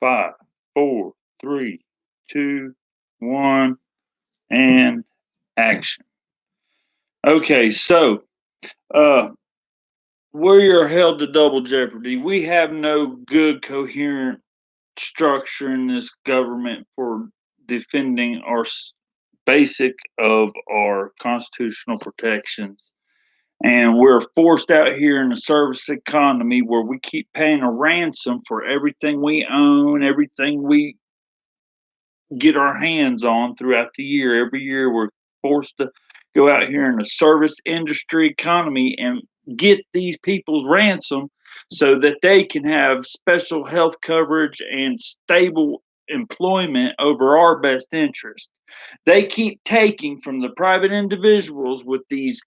5, 4, 3, 2, 1, and action. Okay, so uh, we are held to double jeopardy. We have no good, coherent structure in this government for defending our basic of our constitutional protections. And we're forced out here in the service economy where we keep paying a ransom for everything we own, everything we get our hands on throughout the year. Every year, we're forced to go out here in the service industry economy and get these people's ransom so that they can have special health coverage and stable employment over our best interest. They keep taking from the private individuals with these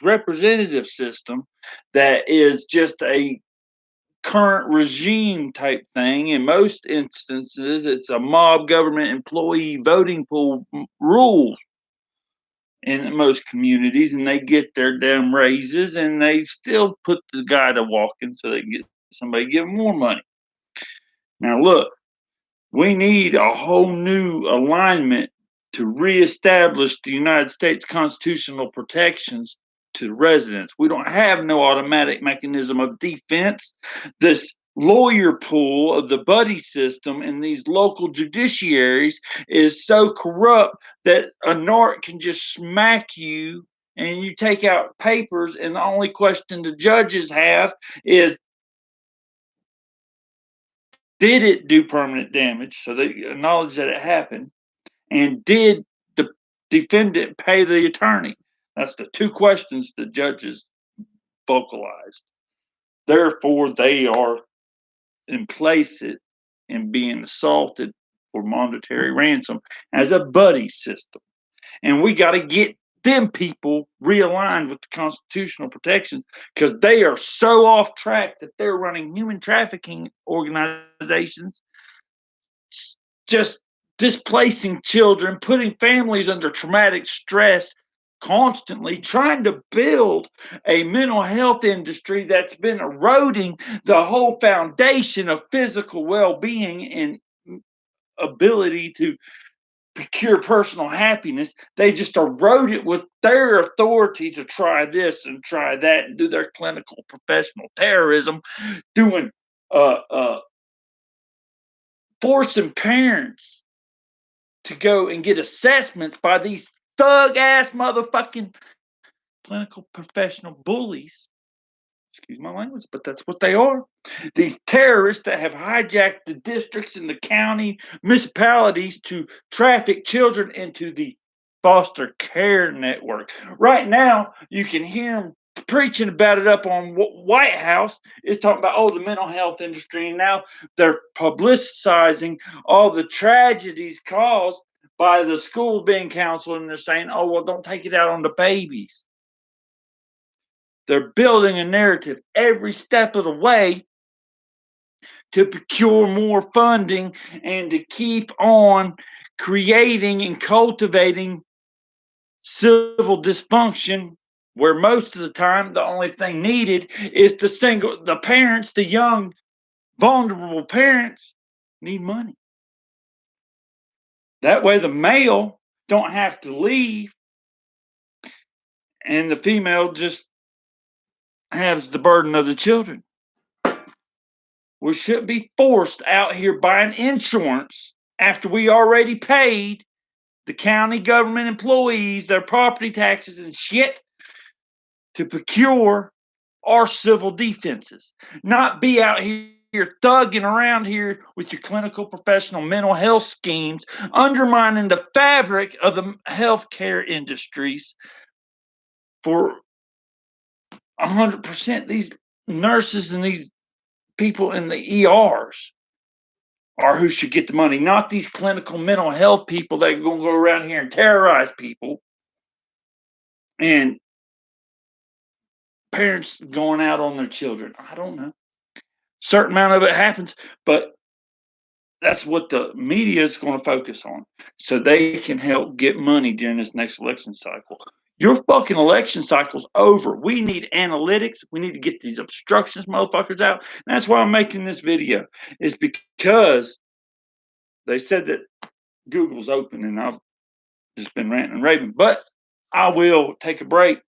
representative system that is just a current regime type thing. In most instances, it's a mob government employee voting pool rule in most communities, and they get their damn raises and they still put the guy to walking so they can get somebody to give them more money. Now, look, we need a whole new alignment to reestablish the United States constitutional protections to residents. We don't have no automatic mechanism of defense. This lawyer pool of the buddy system in these local judiciaries is so corrupt that a narc can just smack you and you take out papers, and the only question the judges have is, did it do permanent damage? So they acknowledge that it happened. And did the defendant pay the attorney? That's the two questions the judges vocalized. Therefore, they are implicit in being assaulted for monetary ransom as a buddy system. And we got to get them people realigned with the constitutional protections because they are so off track that they're running human trafficking organizations, just displacing children, putting families under traumatic stress, constantly trying to build a mental health industry that's been eroding the whole foundation of physical well-being and ability to procure personal happiness. They just erode it with their authority to try this and try that and do their clinical professional terrorism, doing forcing parents to go and get assessments by these thug ass motherfucking clinical professional bullies. Excuse my language, but that's what they are. These terrorists that have hijacked the districts and the county municipalities to traffic children into the foster care network. Right now, you can hear them preaching about it up on White House. It's talking about, oh, the mental health industry, and now they're publicizing all the tragedies caused by the schools being counseled, and they're saying, oh, well, don't take it out on the babies. They're building a narrative every step of the way to procure more funding and to keep on creating and cultivating civil dysfunction, where most of the time the only thing needed is the parents, the young, vulnerable parents need money. That way the male don't have to leave and the female just has the burden of the children. We shouldn't be forced out here buying insurance after we already paid the county government employees their property taxes and shit to procure our civil defenses. Not be out here thugging around here with your clinical professional mental health schemes, undermining the fabric of the healthcare industries for 100%. These nurses and these people in the ERs are who should get the money, not these clinical mental health people that are going to go around here and terrorize people, and parents going out on their children. I don't know. Certain amount of it happens, but that's what the media is going to focus on so they can help get money during this next election cycle. Your fucking election cycle's over. We need analytics. We need to get these obstructionist motherfuckers out. And that's why I'm making this video. Is because they said that Google's open, and I've just been ranting and raving. But I will take a break.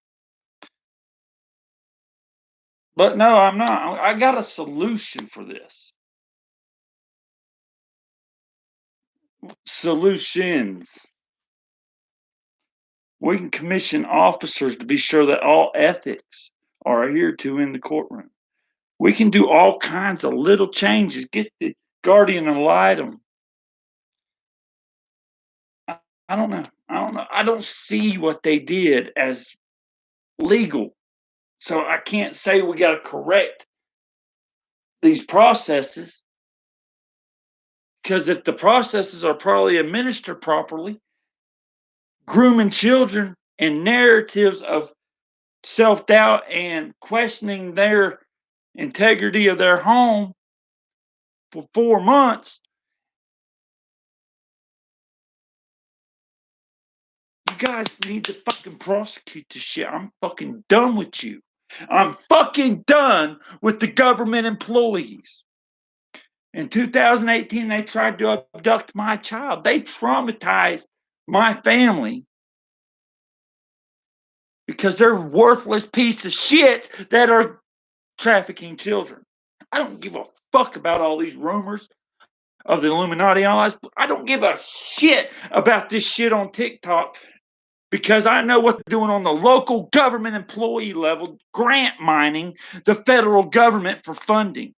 But no, I'm not. I got a solution for this. Solutions. We can commission officers to be sure that all ethics are adhered to in the courtroom. We can do all kinds of little changes. Get the guardian ad litem. I don't know. I don't know. I don't see what they did as legal. So I can't say we got to correct these processes, because if the processes are probably administered properly, grooming children and narratives of self doubt and questioning their integrity of their home for 4 months, you guys need to fucking prosecute this shit. I'm fucking done with you. I'm fucking done with the government employees. In 2018, they tried to abduct my child. They traumatized my family because they're worthless piece of shit that are trafficking children. I don't give a fuck about all these rumors of the Illuminati allies. I don't give a shit about this shit on TikTok, because I know what they're doing on the local government employee level, grant mining the federal government for funding.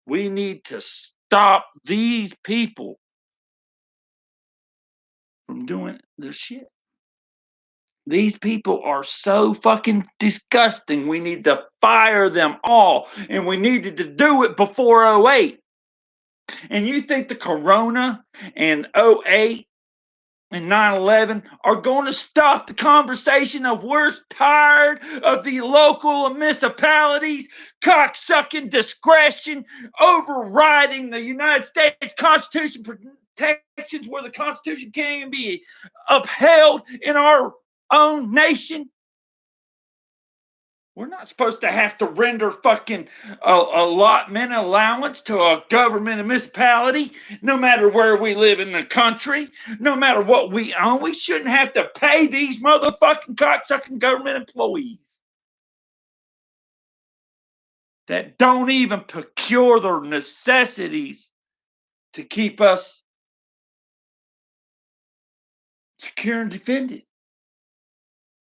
We need to stop these people from doing their shit. These people are so fucking disgusting. We need to fire them all. And we needed to do it before 08. And you think the corona and 08 and 9/11 are going to stop the conversation of we're tired of the local municipalities cocksucking discretion overriding the United States Constitution protections, where the Constitution can't even be upheld in our own nation? We're not supposed to have to render fucking allotment allowance to a government municipality, no matter where we live in the country, no matter what we own. We shouldn't have to pay these motherfucking cocksucking government employees that don't even procure their necessities to keep us secure and defended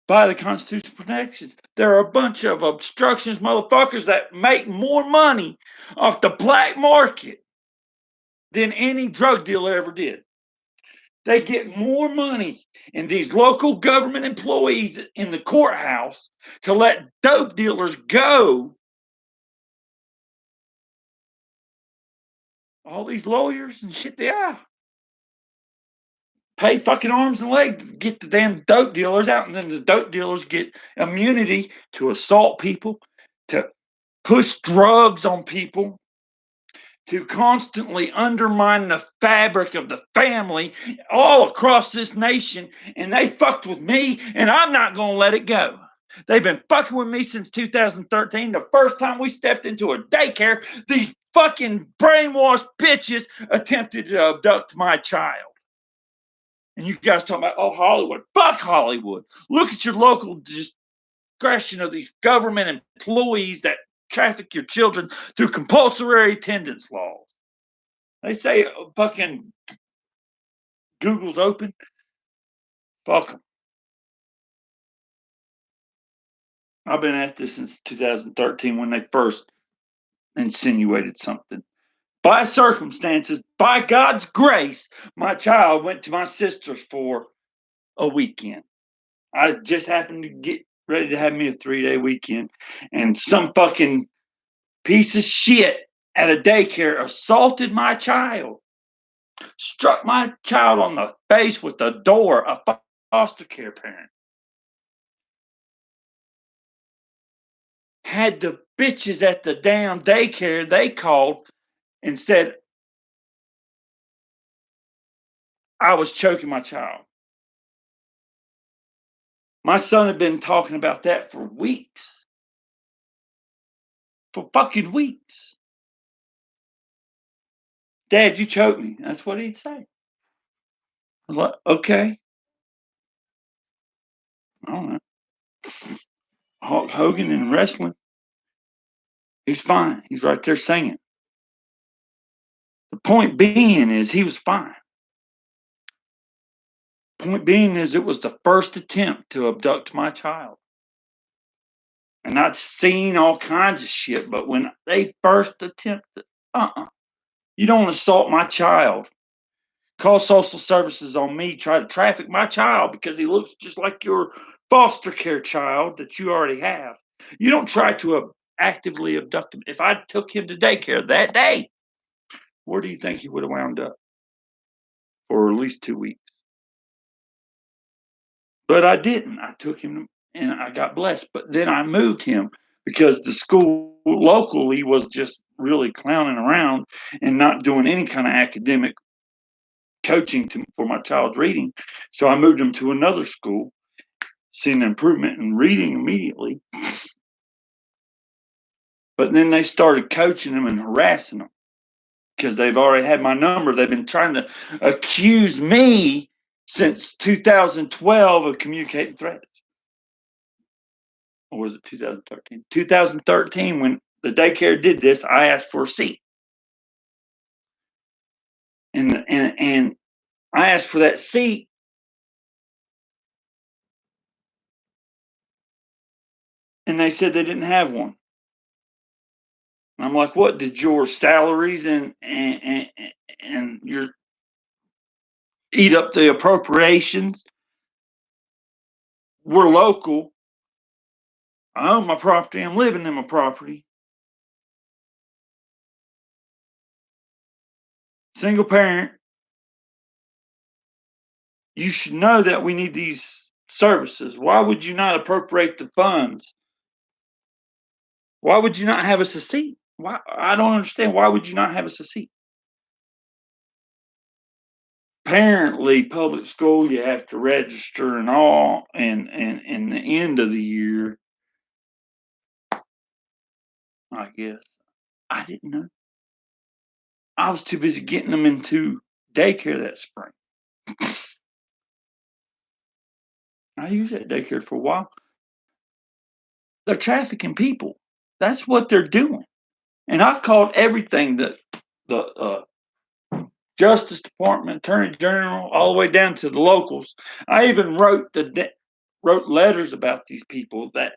by the Constitutional protections. There are a bunch of obstructionist motherfuckers that make more money off the black market than any drug dealer ever did. They get more money in these local government employees in the courthouse to let dope dealers go. All these lawyers and shit, yeah, pay fucking arms and legs to get the damn dope dealers out, and then the dope dealers get immunity to assault people, to push drugs on people, to constantly undermine the fabric of the family all across this nation. And they fucked with me, and I'm not going to let it go. They've been fucking with me since 2013. The first time we stepped into a daycare, these fucking brainwashed bitches attempted to abduct my child. And you guys talking about, oh, Hollywood. Fuck Hollywood. Look at your local discretion of these government employees that traffic your children through compulsory attendance laws. They say fucking Google's open. Fuck them. I've been at this since 2013 when they first insinuated something. By circumstances, by God's grace, my child went to my sister's for a weekend. I just happened to get ready to have me a 3-day weekend, and some fucking piece of shit at a daycare assaulted my child, struck my child on the face with the door, a foster care parent. Had the bitches at the damn daycare, they called and said I was choking my child. My son had been talking about that for weeks. For fucking weeks. "Dad, you choked me." That's what he'd say. I was like, "Okay." I don't know. Hulk Hogan in wrestling, he's fine. He's right there singing. The point being is he was fine. Point being is it was the first attempt to abduct my child. And I'd seen all kinds of shit, but when they first attempted, you don't assault my child. Call social services on me, try to traffic my child because he looks just like your foster care child that you already have. You don't try to actively abduct him. If I took him to daycare that day, where do you think he would have wound up? For at least 2 weeks. But I didn't. I took him and I got blessed. But then I moved him because the school locally was just really clowning around and not doing any kind of academic coaching for my child's reading. So I moved him to another school, seeing an improvement in reading immediately. But then they started coaching him and harassing him because they've already had my number. They've been trying to accuse me since 2012 of communicating threats. Or was it 2013? 2013, when the daycare did this, I asked for a seat. And I asked for that seat, and they said they didn't have one. And I'm like, what did your salaries and your eat up the appropriations? We're local. I own my property. I'm living in my property. Single parent. You should know that we need these services. Why would you not appropriate the funds? Why would you not have us a seat? Why? I don't understand. Why would you not have us a seat? Apparently, public school, you have to register and all, and the end of the year, I guess. I didn't know. I was too busy getting them into daycare that spring. I used that daycare for a while. They're trafficking people. That's what they're doing. And I've called everything that the Justice Department, Attorney General, all the way down to the locals. I even wrote letters about these people that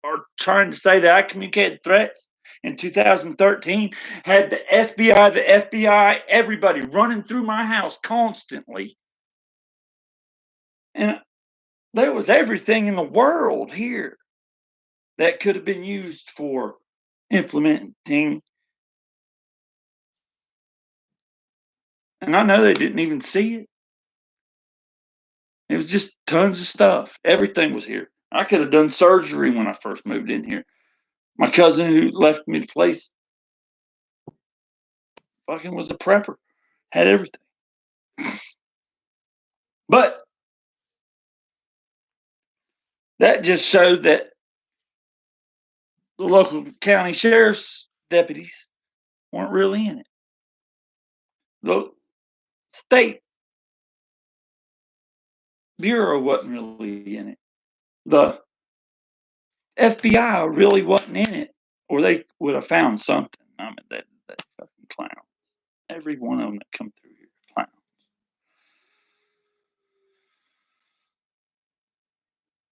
are trying to say that I communicated threats in 2013. Had the SBI, the FBI, everybody running through my house constantly, and there was everything in the world here that could have been used for implementing. And I know they didn't even see it. It was just tons of stuff. Everything was here. I could have done surgery when I first moved in here. My cousin who left me the place fucking was a prepper, had everything. But that just showed that the local county sheriff's deputies weren't really in it. The state bureau wasn't really in it. The FBI really wasn't in it, or they would have found something. I mean, that fucking clown. Every one of them that come through here, clown.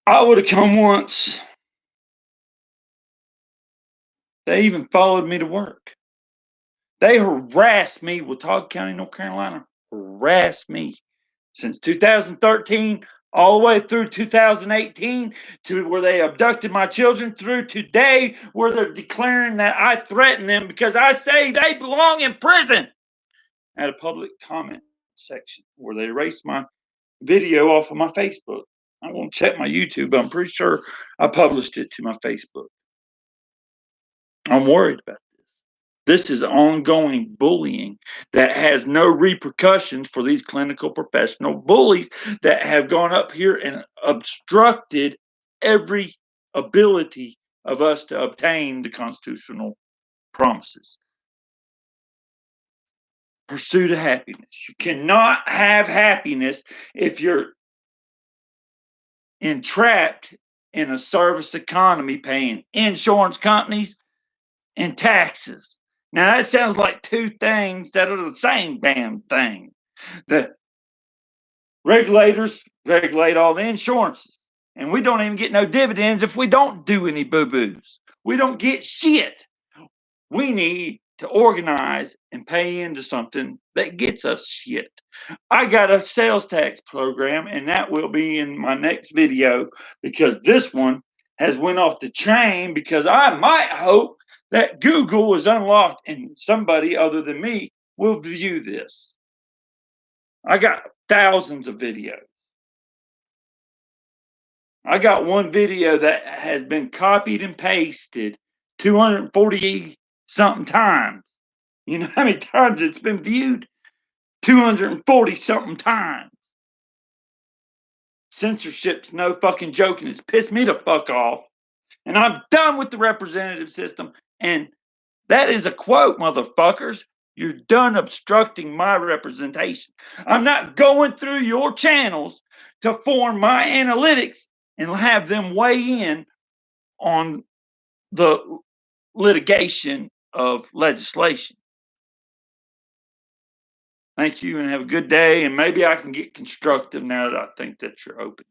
I would have come once. They even followed me to work. They harassed me. Watauga County, North Carolina, harassed me since 2013 all the way through 2018 to where they abducted my children through today where they're declaring that I threaten them because I say they belong in prison at a public comment section where they erased my video off of my Facebook. I won't check my YouTube, but I'm pretty sure I published it to my Facebook. I'm worried about this. This is ongoing bullying that has no repercussions for these clinical professional bullies that have gone up here and obstructed every ability of us to obtain the constitutional promises. Pursuit of happiness. You cannot have happiness if you're entrapped in a service economy paying insurance companies and taxes. Now that sounds like two things that are the same damn thing. The regulators regulate all the insurances, and we don't even get no dividends if we don't do any boo-boos. We don't get shit. We need to organize and pay into something that gets us shit. I got a sales tax program, and that will be in my next video because this one has went off the chain because I might hope that Google is unlocked and somebody other than me will view this. I got thousands of videos. I got one video that has been copied and pasted 240 something times. You know how many times it's been viewed? 240 something times. Censorship's no fucking joke, and it's pissed me the fuck off. And I'm done with the representative system. And that is a quote, motherfuckers. You're done obstructing my representation. I'm not going through your channels to form my analytics and have them weigh in on the litigation of legislation. Thank you and have a good day. And maybe I can get constructive now that I think that you're open.